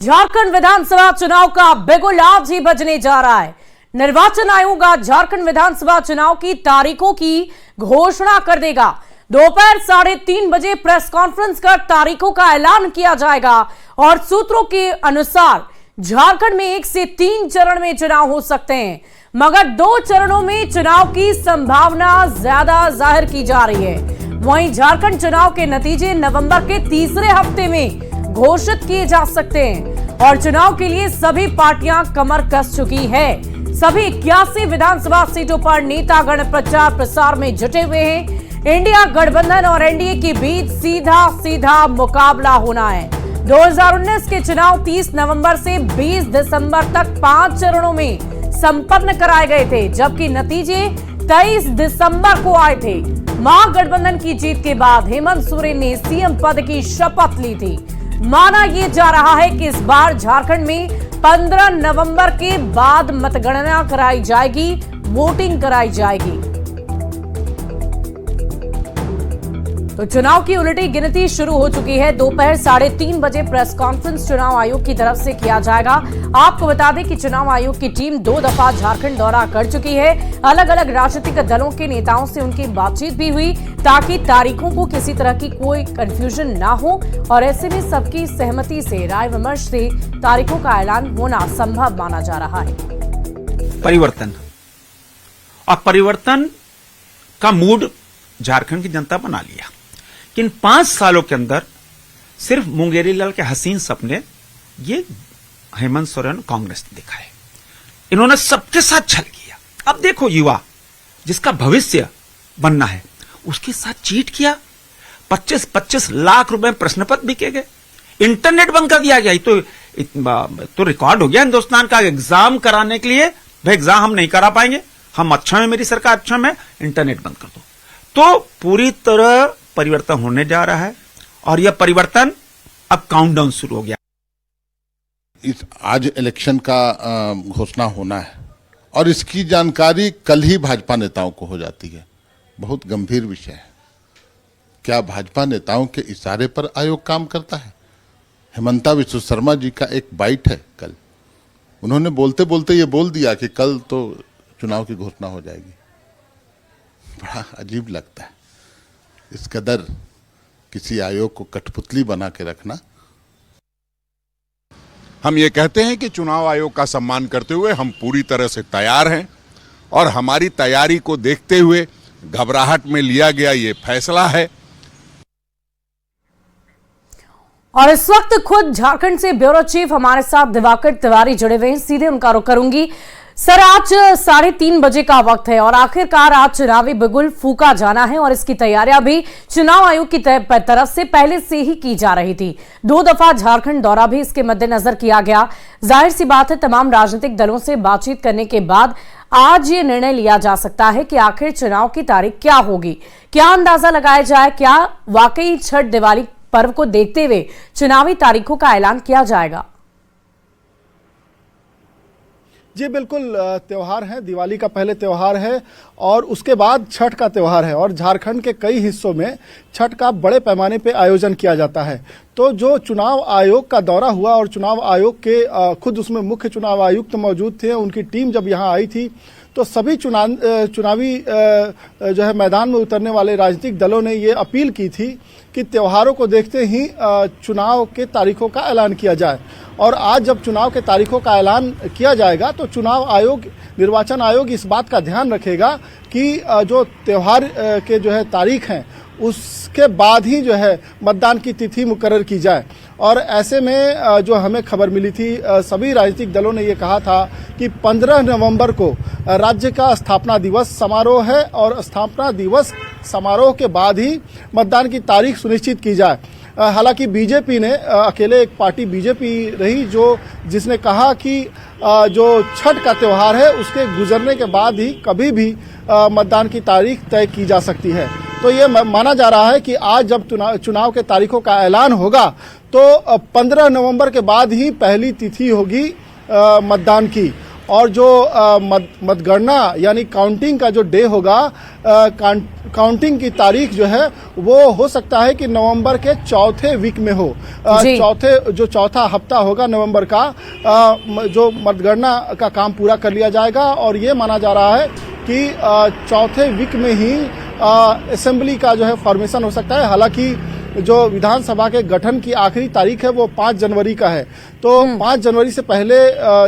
झारखंड विधानसभा चुनाव का बिगुल आज ही बजने जा रहा है। निर्वाचन आयोग आज झारखंड विधानसभा चुनाव की तारीखों की घोषणा कर देगा। दोपहर 3:30 बजे प्रेस कॉन्फ्रेंस कर तारीखों का ऐलान किया जाएगा और सूत्रों के अनुसार झारखंड में 1 से 3 चरण में चुनाव हो सकते हैं, मगर 2 चरणों में चुनाव की संभावना ज्यादा जाहिर की जा रही है। वहीं झारखंड चुनाव के नतीजे नवंबर के तीसरे हफ्ते में घोषित किए जा सकते हैं और चुनाव के लिए सभी पार्टियां कमर कस चुकी है। सभी 81 विधानसभा सीटों पर नेतागण प्रचार प्रसार में जुटे हुए हैं। इंडिया गठबंधन और एनडीए के बीच सीधा मुकाबला होना है। 2019 के चुनाव 30 नवंबर से 20 दिसंबर तक 5 चरणों में संपन्न कराए गए थे, जबकि नतीजे 23 दिसंबर को आए थे। महागठबंधन की जीत के बाद हेमंत सोरेन ने सीएम पद की शपथ ली थी। माना यह जा रहा है कि इस बार झारखंड में 15 नवंबर के बाद मतगणना कराई जाएगी, वोटिंग कराई जाएगी। तो चुनाव की उलटी गिनती शुरू हो चुकी है। दोपहर 3:30 बजे प्रेस कॉन्फ्रेंस चुनाव आयोग की तरफ से किया जाएगा। आपको बता दें कि चुनाव आयोग की टीम 2 दफा झारखंड दौरा कर चुकी है। अलग अलग राजनीतिक दलों के नेताओं से उनकी बातचीत भी हुई ताकि तारीखों को किसी तरह की कोई कंफ्यूजन ना हो और ऐसे में सबकी सहमति से, राय विमर्श से तारीखों का ऐलान होना संभव माना जा रहा है। परिवर्तन और परिवर्तन का मूड झारखंड की जनता बना लिया। इन 5 सालों के अंदर सिर्फ मुंगेरी लाल के हसीन सपने ये हेमंत सोरेन कांग्रेस ने दिखाए। इन्होंने सबके साथ छल किया। अब देखो, युवा जिसका भविष्य बनना है उसके साथ चीट किया। 25-25 लाख रुपए प्रश्न पत्र बिके गए। इंटरनेट बंद कर दिया गया। तो रिकॉर्ड हो गया हिंदुस्तान का। एग्जाम कराने के लिए भाई एग्जाम हम नहीं करा पाएंगे, हम अच्छा में, मेरी सरकार अच्छा में, इंटरनेट बंद कर दो। तो पूरी तरह परिवर्तन होने जा रहा है और यह परिवर्तन अब काउंटडाउन शुरू हो गया। आज इलेक्शन का घोषणा होना है और इसकी जानकारी कल ही भाजपा नेताओं को हो जाती है। बहुत गंभीर विषय है। क्या भाजपा नेताओं के इशारे पर आयोग काम करता है? हेमंता विश्व शर्मा जी का एक बाइट है कल, उन्होंने बोलते बोलते ये बोल दिया कि कल तो चुनाव की घोषणा हो जाएगी। बड़ा अजीब लगता है। इस कदर किसी आयोग को कठपुतली बना के रखना। हम ये कहते हैं कि चुनाव आयोग का सम्मान करते हुए हम पूरी तरह से तैयार हैं और हमारी तैयारी को देखते हुए घबराहट में लिया गया ये फैसला है। और इस वक्त खुद झारखंड से ब्यूरो चीफ हमारे साथ दिवाकर तिवारी जुड़े हुए हैं। सीधे उनका रुख करूंगी। सर, आज 3:30 बजे का वक्त है और आखिरकार आज चुनावी बिगुल फूका जाना है और इसकी तैयारियां भी चुनाव आयोग की तरफ से पहले से ही की जा रही थी। 2 दफा झारखंड दौरा भी इसके मद्देनजर किया गया। जाहिर सी बात है, तमाम राजनीतिक दलों से बातचीत करने के बाद आज ये निर्णय लिया जा सकता है कि आखिर चुनाव की तारीख क्या होगी। क्या अंदाजा लगाया जाए? क्या वाकई छठ दिवाली पर्व को देखते हुए चुनावी तारीखों का ऐलान किया जाएगा? जी बिल्कुल, त्यौहार है। दिवाली का पहले त्यौहार है और उसके बाद छठ का त्यौहार है और झारखंड के कई हिस्सों में छठ का बड़े पैमाने पे आयोजन किया जाता है। तो जो चुनाव आयोग का दौरा हुआ और चुनाव आयोग के खुद उसमें मुख्य चुनाव आयुक्त मौजूद थे, उनकी टीम जब यहाँ आई थी तो सभी चुनावी जो है मैदान में उतरने वाले राजनीतिक दलों ने ये अपील की थी कि त्योहारों को देखते ही चुनाव के तारीखों का ऐलान किया जाए। और आज जब चुनाव के तारीखों का ऐलान किया जाएगा तो चुनाव आयोग, निर्वाचन आयोग इस बात का ध्यान रखेगा कि जो त्योहार के जो है तारीख हैं उसके बाद ही जो है मतदान की तिथि मुकर्रर की जाए। और ऐसे में जो हमें खबर मिली थी, सभी राजनीतिक दलों ने ये कहा था कि 15 नवंबर को राज्य का स्थापना दिवस समारोह है और स्थापना दिवस समारोह के बाद ही मतदान की तारीख सुनिश्चित की जाए। हालांकि बीजेपी ने, अकेले एक पार्टी बीजेपी रही जिसने कहा कि जो छठ का त्यौहार है उसके गुजरने के बाद ही कभी भी मतदान की तारीख तय की जा सकती है। तो ये माना जा रहा है कि आज जब चुनाव के तारीखों का ऐलान होगा तो 15 नवंबर के बाद ही पहली तिथि होगी मतदान की। और जो मतगणना यानी काउंटिंग का जो डे होगा, काउंटिंग की तारीख जो है वो हो सकता है कि नवंबर के चौथे वीक में हो। जी। चौथा हफ्ता होगा नवंबर का, जो मतगणना का काम पूरा कर लिया जाएगा और ये माना जा रहा है कि चौथे वीक में ही असेंबली का जो है फॉर्मेशन हो सकता है। हालांकि जो विधानसभा के गठन की आखिरी तारीख है वो 5 जनवरी का है, तो 5 जनवरी से पहले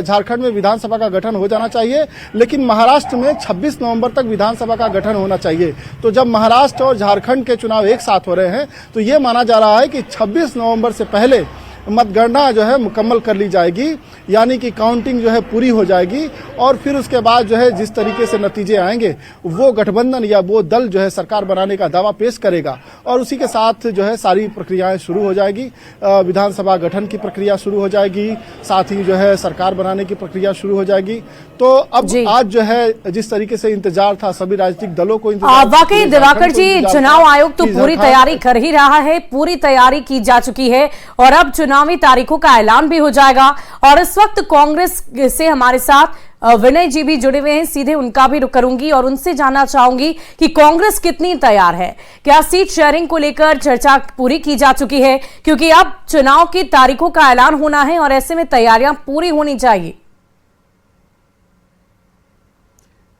झारखंड में विधानसभा का गठन हो जाना चाहिए, लेकिन महाराष्ट्र में 26 नवंबर तक विधानसभा का गठन होना चाहिए। तो जब महाराष्ट्र और झारखंड के चुनाव एक साथ हो रहे हैं तो ये माना जा रहा है कि 26 नवंबर से पहले मतगणना जो है मुकम्मल कर ली जाएगी, यानी कि काउंटिंग जो है पूरी हो जाएगी और फिर उसके बाद जो है जिस तरीके से नतीजे आएंगे वो गठबंधन या वो दल जो है सरकार बनाने का दावा पेश करेगा और उसी के साथ जो है सारी प्रक्रियाएं शुरू हो जाएगी। विधानसभा गठन की प्रक्रिया शुरू हो जाएगी, साथ ही जो है सरकार बनाने की प्रक्रिया शुरू हो जाएगी। तो अब आज जो है जिस तरीके से इंतजार था सभी राजनीतिक दलों को, वाकई दिवाकर जी, चुनाव आयोग तो पूरी तैयारी कर ही रहा है, पूरी तैयारी की जा चुकी है और अब चुनावी तारीखों का ऐलान भी हो जाएगा। और इस वक्त कांग्रेस से हमारे साथ विनय जी भी जुड़े हुए हैं, सीधे उनका भी रुख करूंगी और उनसे जानना चाहूंगी कि कांग्रेस कितनी तैयार है। क्या सीट शेयरिंग को लेकर चर्चा पूरी की जा चुकी है, क्योंकि अब चुनाव की तारीखों का ऐलान होना है और ऐसे में तैयारियां पूरी होनी चाहिए।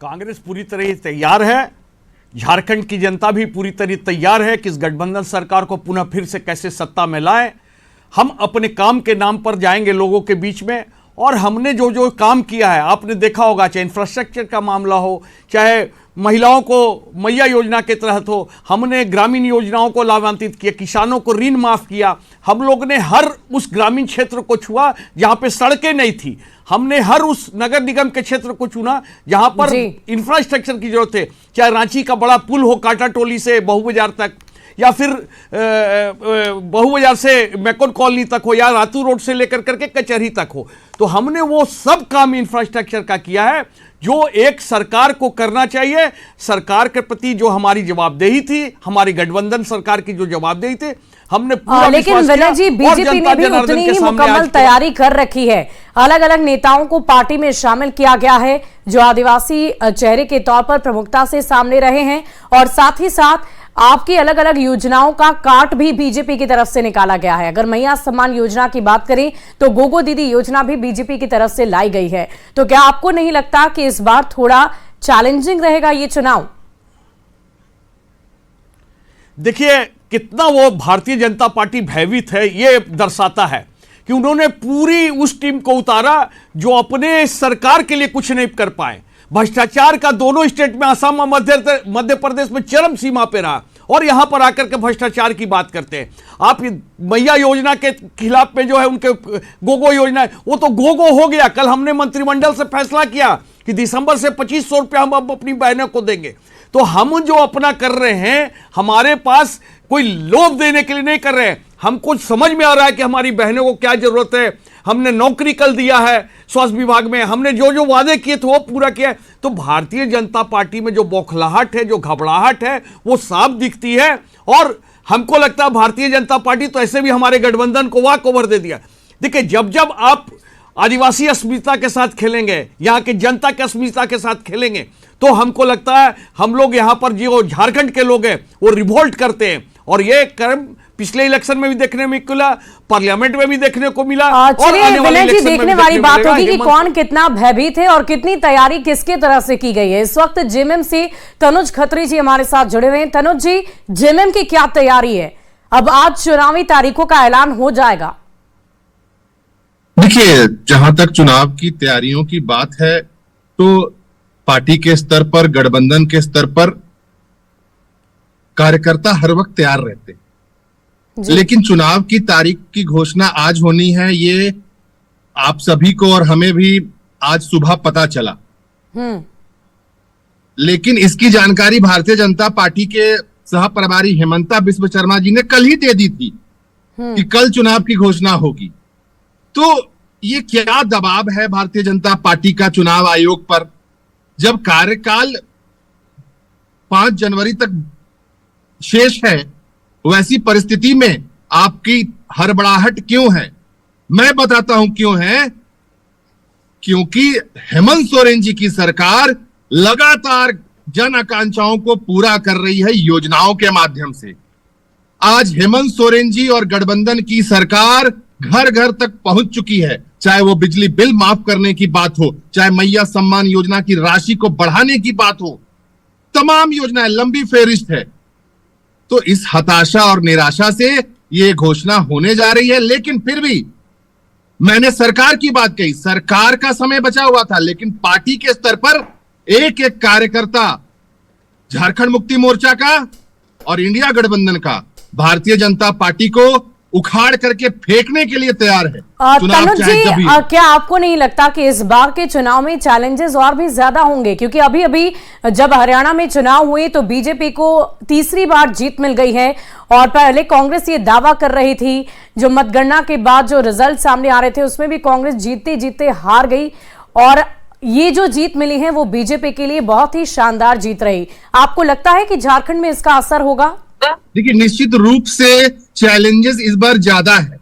कांग्रेस पूरी तरह तैयार है, झारखंड की जनता भी पूरी तरह तैयार है कि इस गठबंधन सरकार को पुनः फिर से कैसे सत्ता में लाए। हम अपने काम के नाम पर जाएंगे लोगों के बीच में और हमने जो जो काम किया है आपने देखा होगा, चाहे इंफ्रास्ट्रक्चर का मामला हो, चाहे महिलाओं को मैया योजना के तहत हो, हमने ग्रामीण योजनाओं को लाभान्वित किया, किसानों को ऋण माफ किया। हम लोग ने हर उस ग्रामीण क्षेत्र को छुआ जहां पे सड़कें नहीं थी, हमने हर उस नगर निगम के क्षेत्र को चुना जहां पर इंफ्रास्ट्रक्चर की जरूरत है, चाहे रांची का बड़ा पुल हो काटा टोली से बहु बाजार तक, या फिर बहु बाजार से मैकोन कॉलोनी तक हो, या रातू रोड से लेकर करके कचहरी तक हो। तो हमने वो सब काम इंफ्रास्ट्रक्चर का किया है जो एक सरकार को करना चाहिए। सरकार के प्रति जो हमारी जवाबदेही थी, हमारी गठबंधन सरकार की जो जवाबदेही थी, हमने पूरा लेकिन विनय जी, बीजेपी ने भी उतनी ही मुकम्मल तैयारी कर रखी है। अलग अलग नेताओं को पार्टी में शामिल किया गया है जो आदिवासी चेहरे के तौर पर प्रमुखता से सामने रहे हैं और साथ ही साथ आपकी अलग अलग योजनाओं का काट भी बीजेपी की तरफ से निकाला गया है। अगर मैया सम्मान योजना की बात करें तो गोगो दीदी योजना भी बीजेपी की तरफ से लाई गई है। तो क्या आपको नहीं लगता कि इस बार थोड़ा चैलेंजिंग रहेगा ये चुनाव? देखिए कितना वो भारतीय जनता पार्टी भयभीत है ये दर्शाता है कि उन्होंने पूरी उस टीम को उतारा जो अपने सरकार के लिए कुछ नहीं कर पाए। भ्रष्टाचार का दोनों स्टेट में, असम और मध्य प्रदेश में चरम सीमा पे रहा और यहां पर आकर के भ्रष्टाचार की बात करते हैं। आप मैया योजना के खिलाफ में जो है उनके गोगो योजना, वो तो गोगो हो गया। कल हमने मंत्रिमंडल से फैसला किया कि दिसंबर से 2500 रुपया हम अब अपनी बहनों को देंगे। तो हम जो अपना कर रहे हैं, हमारे पास कोई लोभ देने के लिए नहीं कर रहे हैं, हमको समझ में आ रहा है कि हमारी बहनों को क्या जरूरत है। हमने नौकरी कल दिया है स्वास्थ्य विभाग में, हमने जो जो वादे किए थे वो पूरा किया। तो भारतीय जनता पार्टी में जो बौखलाहट है, जो घबराहट है, वो साफ दिखती है। और हमको लगता है भारतीय जनता पार्टी तो ऐसे भी हमारे गठबंधन को वॉक ओवर दे दिया। देखिए, जब जब आप आदिवासी अस्मिता के साथ खेलेंगे, यहाँ की जनता की अस्मिता के साथ खेलेंगे, तो हमको लगता है हम लोग यहाँ पर जो झारखंड के लोग हैं वो रिवोल्ट करते हैं। और ये कर्म पिछले इलेक्शन में भी देखने में मिला, पार्लियामेंट में भी देखने को मिला। और विनय जी, देखने वाली बात होगी कि कौन कितना भयभीत है और कितनी तैयारी किसके तरह से की गई है। इस वक्त जेएमएम से तनुज खत्री जी हमारे साथ जुड़े हुए हैं। तनुज जी, जेएमएम की क्या तैयारी है? अब आज चुनावी तारीखों का ऐलान हो जाएगा। देखिए, जहां तक चुनाव की तैयारियों की बात है तो पार्टी के स्तर पर, गठबंधन के स्तर पर कार्यकर्ता हर वक्त तैयार रहते हैं, लेकिन चुनाव की तारीख की घोषणा आज होनी है, ये आप सभी को और हमें भी आज सुबह पता चला। लेकिन इसकी जानकारी भारतीय जनता पार्टी के सह प्रभारी हेमंता बिस्व शर्मा जी ने कल ही दे दी थी कि कल चुनाव की घोषणा होगी। तो ये क्या दबाव है भारतीय जनता पार्टी का चुनाव आयोग पर, जब कार्यकाल 5 जनवरी तक शेष है? वैसी परिस्थिति में आपकी हड़बड़ाहट क्यों है? मैं बताता हूं क्यों है। क्योंकि हेमंत सोरेन जी की सरकार लगातार जन आकांक्षाओं को पूरा कर रही है योजनाओं के माध्यम से। आज हेमंत सोरेन जी और गठबंधन की सरकार घर घर तक पहुंच चुकी है, चाहे वो बिजली बिल माफ करने की बात हो, चाहे मैया सम्मान योजना की राशि को बढ़ाने की बात हो, तमाम योजनाएं लंबी फेहरिस्त है। तो इस हताशा और निराशा से ये घोषणा होने जा रही है। लेकिन फिर भी मैंने सरकार की बात कही, सरकार का समय बचा हुआ था, लेकिन पार्टी के स्तर पर एक एक कार्यकर्ता झारखंड मुक्ति मोर्चा का और इंडिया गठबंधन का भारतीय जनता पार्टी को उखाड़ करके फेंकने के लिए तैयार है। तनुज जी, क्या आपको नहीं लगता कि इस बार के चुनाव में चैलेंजेस और भी ज्यादा होंगे? क्योंकि अभी अभी जब हरियाणा में चुनाव हुए तो बीजेपी को तीसरी बार जीत मिल गई है, और पहले कांग्रेस ये दावा कर रही थी, जो मतगणना के बाद जो रिजल्ट सामने आ रहे थे उसमें भी कांग्रेस जीतते जीतते हार गई, और ये जो जीत मिली है वो बीजेपी के लिए बहुत ही शानदार जीत रही। आपको लगता है कि झारखंड में इसका असर होगा? देखिए, निश्चित रूप से चैलेंजेस इस बार ज्यादा है।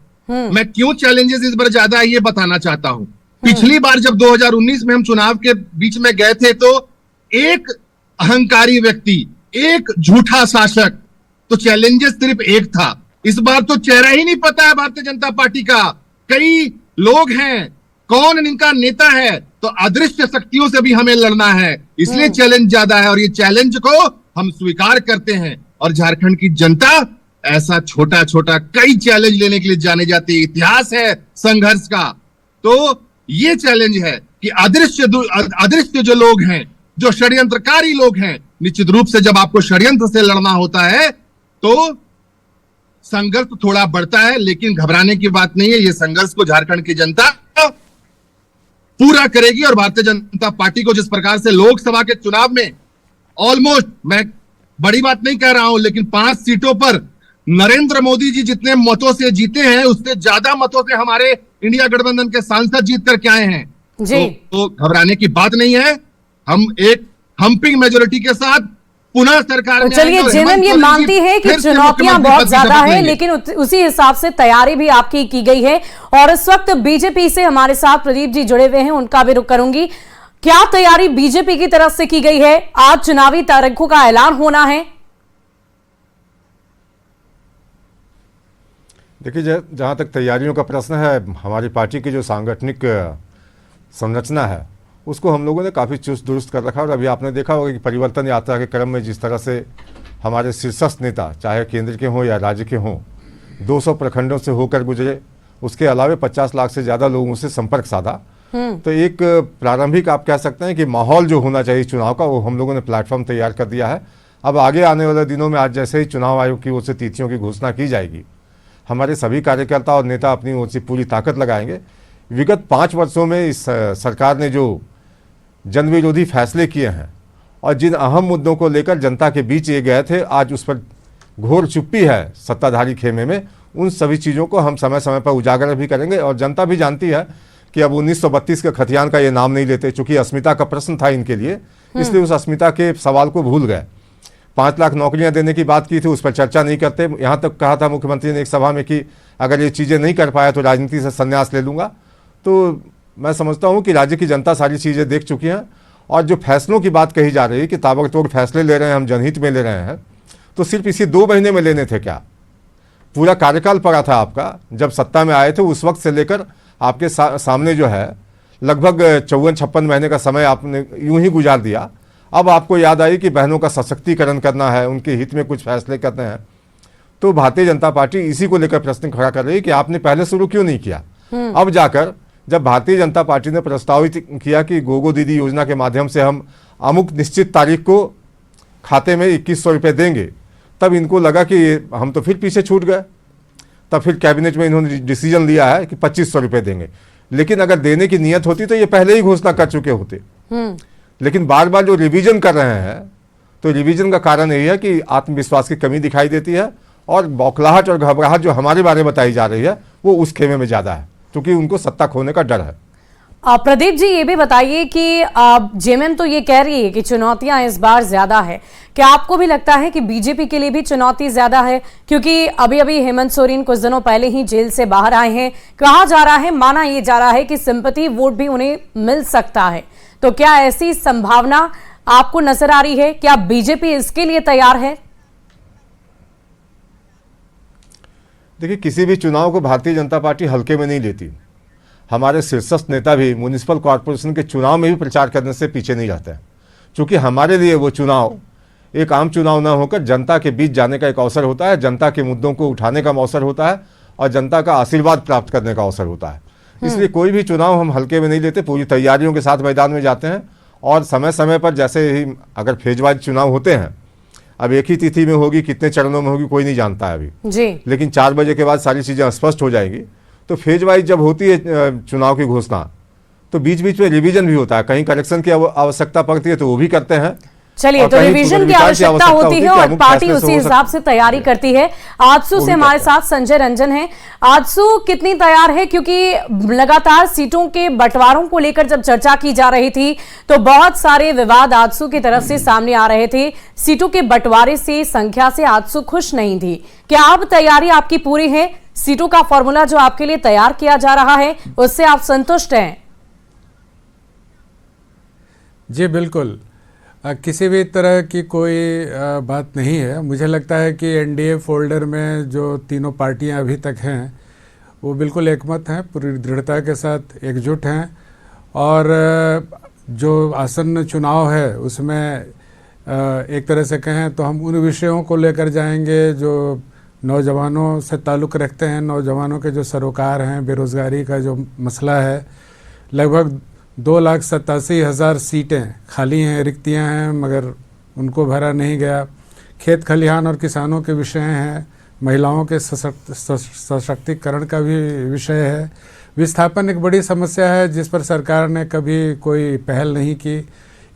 मैं क्यों चैलेंजेस इस बार ज्यादा है ये बताना चाहता हूं। पिछली बार जब 2019 में हम चुनाव के बीच में गए थे तो एक अहंकारी व्यक्ति, एक झूठा शासक, तो चैलेंजेस सिर्फ एक था। इस बार तो चेहरा ही नहीं पता है भारतीय जनता पार्टी का, कई लोग हैं, कौन इनका नेता है, तो अदृश्य शक्तियों से भी हमें लड़ना है, इसलिए चैलेंज ज्यादा है। और ये चैलेंज को हम स्वीकार करते हैं, और झारखंड की जनता ऐसा छोटा छोटा कई चैलेंज लेने के लिए जाने जाती है। इतिहास है संघर्ष का। तो ये चैलेंज है कि अदृश्य जो लोग हैं, जो षड्यंत्रकारी लोग हैं, निश्चित रूप से जब आपको षड्यंत्र से लड़ना होता है तो संघर्ष तो थोड़ा बढ़ता है, लेकिन घबराने की बात नहीं है। ये संघर्ष को झारखंड की जनता पूरा करेगी, और भारतीय जनता पार्टी को जिस प्रकार से लोकसभा के चुनाव में ऑलमोस्ट, मैं बड़ी बात नहीं कह रहा हूं, लेकिन 5 सीटों पर नरेंद्र मोदी जी जितने मतों से जीते हैं उससे ज्यादा मतों से हमारे इंडिया गठबंधन के सांसद जीत करके आए हैं जी। तो घबराने की बात नहीं है। हम एक हम्पिंग मेजोरिटी के साथ पुनः सरकार में। चलिए, जेएमएम ये मानती है कि चुनौतियां बहुत ज्यादा है, लेकिन उसी हिसाब से तैयारी भी आपकी की गई है। और इस वक्त बीजेपी से हमारे साथ प्रदीप जी जुड़े हुए हैं, उनका भी रुख करूंगी। क्या तैयारी बीजेपी की तरफ से की गई है? आज चुनावी तारीखों का ऐलान होना है। देखिए, जहां तक तैयारियों का प्रश्न है, हमारी पार्टी की जो सांगठनिक संरचना है उसको हम लोगों ने काफ़ी चुस्त दुरुस्त कर रखा है। और अभी आपने देखा होगा कि परिवर्तन यात्रा के क्रम में जिस तरह से हमारे शीर्षस्थ नेता, चाहे केंद्र के हों या राज्य के हों, 200 प्रखंडों से होकर गुजरे, उसके अलावा 50 लाख से ज़्यादा लोगों से संपर्क साधा। तो एक प्रारंभिक आप कह सकते हैं कि माहौल जो होना चाहिए चुनाव का, वो हम लोगों ने प्लेटफॉर्म तैयार कर दिया है। अब आगे आने वाले दिनों में, आज जैसे ही चुनाव आयोग की ओर से तिथियों की घोषणा की जाएगी, हमारे सभी कार्यकर्ता और नेता अपनी ओर से पूरी ताकत लगाएंगे। विगत 5 वर्षों में इस सरकार ने जो जन विरोधी फैसले किए हैं और जिन अहम मुद्दों को लेकर जनता के बीच ये गए थे, आज उस पर घोर चुप्पी है सत्ताधारी खेमे में। उन सभी चीज़ों को हम समय समय पर उजागर भी करेंगे। और जनता भी जानती है कि अब 1932 के खतियान का ये नाम नहीं लेते, चूंकि अस्मिता का प्रश्न था इनके लिए, इसलिए उस अस्मिता के सवाल को भूल गए। 5 लाख नौकरियां देने की बात की थी, उस पर चर्चा नहीं करते। यहाँ तक कहा था मुख्यमंत्री ने एक सभा में कि अगर ये चीज़ें नहीं कर पाया तो राजनीति से संन्यास ले लूँगा। तो मैं समझता हूँ कि राज्य की जनता सारी चीज़ें देख चुकी हैं। और जो फैसलों की बात कही जा रही है कि ताबड़तोड़ फैसले ले रहे हैं, हम जनहित में ले रहे हैं, तो सिर्फ इसी 2 महीने में लेने थे क्या? पूरा कार्यकाल पड़ा था आपका। जब सत्ता में आए थे उस वक्त से लेकर आपके सामने जो है लगभग 54-56 महीने का समय आपने यूं ही गुजार दिया। अब आपको याद आई कि बहनों का सशक्तिकरण करना है, उनके हित में कुछ फैसले करने हैं। तो भारतीय जनता पार्टी इसी को लेकर प्रश्न खड़ा कर रही है कि आपने पहले शुरू क्यों नहीं किया। अब जाकर जब भारतीय जनता पार्टी ने प्रस्तावित किया कि गोगो दीदी योजना के माध्यम से हम अमुक निश्चित तारीख को खाते में 2100 रुपये देंगे, तब इनको लगा कि हम तो फिर पीछे छूट गए। तब फिर कैबिनेट में इन्होंने डिसीजन लिया है कि 2500 रुपये देंगे। लेकिन अगर देने की नियत होती तो ये पहले ही घोषणा कर चुके होते। लेकिन बार बार जो रिवीजन कर रहे हैं, तो रिवीजन का कारण यही है कि आत्मविश्वास की कमी दिखाई देती है, और बौखलाहट और घबराहट जो हमारे बारे में बताई जा रही है वो उस खेमे में ज़्यादा है, क्योंकि उनको सत्ता खोने का डर है। प्रदीप जी, ये भी बताइए कि जेएमएम तो ये कह रही है कि चुनौतियां इस बार ज्यादा है। क्या आपको भी लगता है कि बीजेपी के लिए भी चुनौती ज्यादा है? क्योंकि अभी अभी हेमंत सोरेन कुछ दिनों पहले ही जेल से बाहर आए हैं। कहा जा रहा है, माना ये जा रहा है कि सिंपैथी वोट भी उन्हें मिल सकता है। तो क्या ऐसी संभावना आपको नजर आ रही है? क्या बीजेपी इसके लिए तैयार है? देखिए, किसी भी चुनाव को भारतीय जनता पार्टी हल्के में नहीं लेती। हमारे शीर्षस्थ नेता भी म्युनिसिपल कॉरपोरेशन के चुनाव में भी प्रचार करने से पीछे नहीं रहते हैं, क्योंकि हमारे लिए वो चुनाव एक आम चुनाव न होकर जनता के बीच जाने का एक अवसर होता है, जनता के मुद्दों को उठाने का अवसर होता है और जनता का आशीर्वाद प्राप्त करने का अवसर होता है। इसलिए कोई भी चुनाव हम हल्के में नहीं लेते, पूरी तैयारियों के साथ मैदान में जाते हैं और समय समय पर जैसे ही अगर फेज वाइज चुनाव होते हैं, अब एक ही तिथि में होगी, कितने चरणों में होगी कोई नहीं जानता है अभी जी, लेकिन 4 बजे के बाद सारी चीज़ें स्पष्ट हो जाएंगी। तो फेज वाइज जब होती है चुनाव की घोषणा, तो बीच बीच में रिवीजन भी होता है, कहीं करेक्शन की आवश्यकता पड़ती है तो वो भी करते हैं। चलिए, तो रिवीजन की आवश्यकता होती है और पार्टी उसी हिसाब से तैयारी करती है। आजसू से हमारे साथ संजय रंजन हैं। आजसू कितनी तैयार है? क्योंकि लगातार सीटों के बंटवारों को लेकर जब चर्चा की जा रही थी तो बहुत सारे विवाद आजसू की तरफ से सामने आ रहे थे। सीटों के बंटवारे से, संख्या से आजसू खुश नहीं थी। क्या अब तैयारी आपकी पूरी है? सीटों का फॉर्मूला जो आपके लिए तैयार किया जा रहा है उससे आप संतुष्ट हैं? जी बिल्कुल, किसी भी तरह की कोई बात नहीं है। मुझे लगता है कि एनडीए फोल्डर में जो तीनों पार्टियां अभी तक हैं वो बिल्कुल एकमत हैं, पूरी दृढ़ता के साथ एकजुट हैं और जो आसन्न चुनाव है उसमें एक तरह से कहें तो हम उन विषयों को लेकर जाएंगे जो नौजवानों से ताल्लुक़ रखते हैं। नौजवानों के जो सरोकार हैं, बेरोज़गारी का जो मसला है, लगभग 2,87,000 सीटें खाली हैं, रिक्तियां हैं, मगर उनको भरा नहीं गया। खेत खलिहान और किसानों के विषय हैं, महिलाओं के सशक्तिकरण का भी विषय है। विस्थापन एक बड़ी समस्या है जिस पर सरकार ने कभी कोई पहल नहीं की।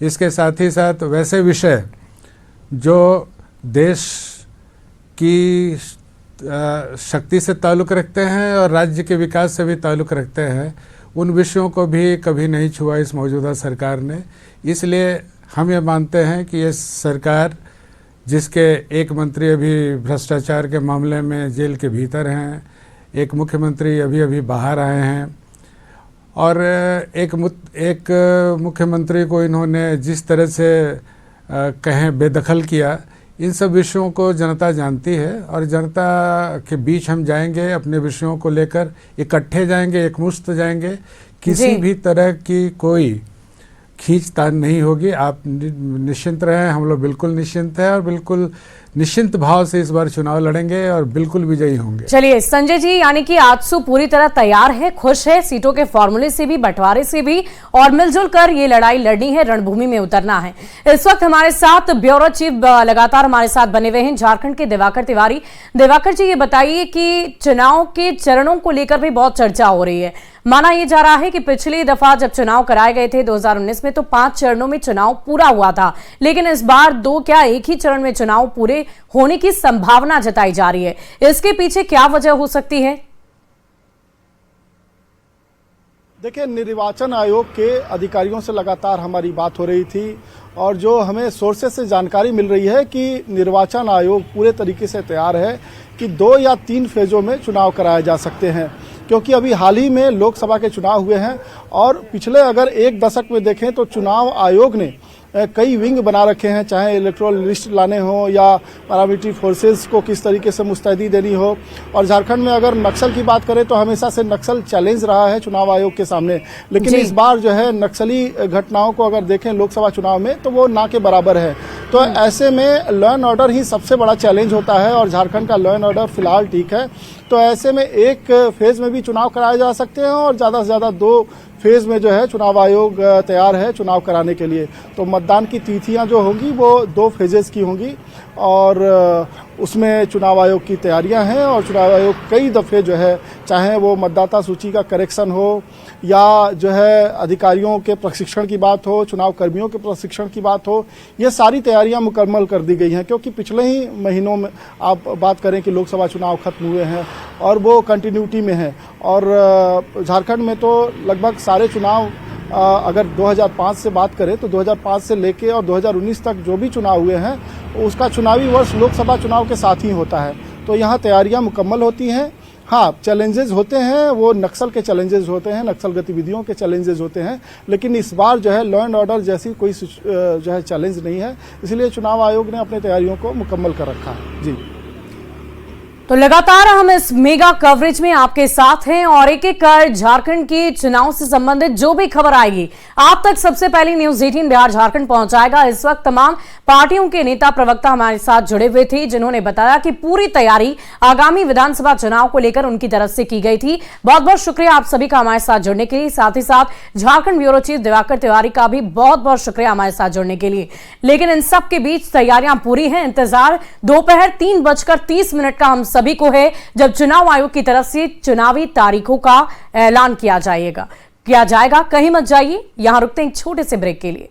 इसके साथ ही साथ वैसे विषय जो देश की शक्ति से ताल्लुक़ रखते हैं और राज्य के विकास से भी ताल्लुक़ रखते हैं, उन विषयों को भी कभी नहीं छुआ इस मौजूदा सरकार ने। इसलिए हम ये मानते हैं कि ये सरकार, जिसके एक मंत्री अभी भ्रष्टाचार के मामले में जेल के भीतर हैं, एक मुख्यमंत्री अभी अभी बाहर आए हैं और एक मुख्यमंत्री को इन्होंने जिस तरह से कहें बेदखल किया, इन सब विषयों को जनता जानती है और जनता के बीच हम जाएंगे, अपने विषयों को लेकर इकट्ठे जाएंगे, एकमुश्त जाएंगे। किसी भी तरह की कोई खींचतान नहीं होगी। आप निश्चिंत रहें, हम लोग बिल्कुल निश्चिंत हैं और बिल्कुल निश्चिंत भाव से इस बार चुनाव लड़ेंगे और बिल्कुल विजयी होंगे। चलिए संजय जी, यानी कि आजसू पूरी तरह तैयार है, खुश है, सीटों के फॉर्मूले से भी, बंटवारे से भी, और मिलजुल कर ये लड़ाई लड़नी है, रणभूमि में उतरना है। इस वक्त हमारे साथ ब्यूरो चीफ लगातार हमारे साथ बने हुए हैं, झारखंड के दिवाकर तिवारी। दिवाकर जी, ये बताइए कि चुनाव के चरणों को लेकर भी बहुत चर्चा हो रही है। माना यह जा रहा है कि पिछली दफा जब चुनाव कराए गए थे 2019 में तो 5 चरणों में चुनाव पूरा हुआ था, लेकिन इस बार 2 क्या एक ही चरण में चुनाव पूरे होने की संभावना जताई जा रही है। इसके पीछे क्या वजह हो सकती है? देखिए, निर्वाचन आयोग के अधिकारियों से लगातार हमारी बात हो रही थी और जो हमें सोर्सेस से जानकारी मिल रही है कि निर्वाचन आयोग पूरे तरीके से तैयार है कि 2 या 3 फेजों में चुनाव कराए जा सकते हैं, क्योंकि अभी हाल ही में लोकसभा के चुनाव हुए हैं और पिछले अगर 1 दशक में देखें तो चुनाव आयोग ने कई विंग बना रखे हैं, चाहे इलेक्टोरल लिस्ट लाने हो या पैरामिलिट्री फोर्सेस को किस तरीके से मुस्तैदी देनी हो। और झारखंड में अगर नक्सल की बात करें तो हमेशा से नक्सल चैलेंज रहा है चुनाव आयोग के सामने, लेकिन इस बार जो है नक्सली घटनाओं को अगर देखें लोकसभा चुनाव में तो वो ना के बराबर है। तो ऐसे में लॉ एंड ऑर्डर ही सबसे बड़ा चैलेंज होता है और झारखंड का लॉ एंड ऑर्डर फिलहाल ठीक है। तो ऐसे में एक फेज में भी चुनाव कराए जा सकते हैं और ज़्यादा से ज़्यादा 2 फेज में जो है चुनाव आयोग तैयार है चुनाव कराने के लिए। तो मतदान की तिथियां जो होंगी वो 2 फेजेस की होंगी और उसमें चुनाव आयोग की तैयारियां हैं और चुनाव आयोग कई दफ़े जो है, चाहे वो मतदाता सूची का करेक्शन हो या जो है अधिकारियों के प्रशिक्षण की बात हो, चुनाव कर्मियों के प्रशिक्षण की बात हो, ये सारी तैयारियां मुकम्मल कर दी गई हैं। क्योंकि पिछले ही महीनों में आप बात करें कि लोकसभा चुनाव खत्म हुए हैं और वो कंटिन्यूटी में है और झारखंड में तो लगभग सारे चुनाव अगर 2005 से बात करें तो 2005 से लेके और 2019 तक जो भी चुनाव हुए हैं उसका चुनावी वर्ष लोकसभा चुनाव के साथ ही होता है। तो यहाँ तैयारियां मुकम्मल होती हैं हाँ, चैलेंजेस होते हैं, वो नक्सल के चैलेंजेस होते हैं, नक्सल गतिविधियों के चैलेंजेस होते हैं, लेकिन इस बार जो है लॉ एंड ऑर्डर जैसी कोई जो है चैलेंज नहीं है, इसलिए चुनाव आयोग ने अपनी तैयारियों को मुकम्मल कर रखा है। जी, तो लगातार हम इस मेगा कवरेज में आपके साथ हैं और एक एक कर झारखंड के चुनाव से संबंधित जो भी खबर आएगी आप तक सबसे पहले न्यूज 18 बिहार झारखंड पहुंचाएगा। इस वक्त तमाम पार्टियों के नेता प्रवक्ता हमारे साथ जुड़े हुए थे, जिन्होंने बताया कि पूरी तैयारी आगामी विधानसभा चुनाव को लेकर उनकी तरफ से की गई थी। बहुत बहुत शुक्रिया आप सभी का हमारे साथ जुड़ने के लिए। साथ ही साथ झारखंड ब्यूरो चीफ दिवाकर तिवारी का भी बहुत बहुत शुक्रिया हमारे साथ जुड़ने के लिए। लेकिन इन सब के बीच तैयारियां पूरी हैं। इंतजार दोपहर 3:30 का हम सभी को है, जब चुनाव आयोग की तरफ से चुनावी तारीखों का ऐलान किया जाएगा। कहीं मत जाइए, यहां रुकते हैं एक छोटे से ब्रेक के लिए।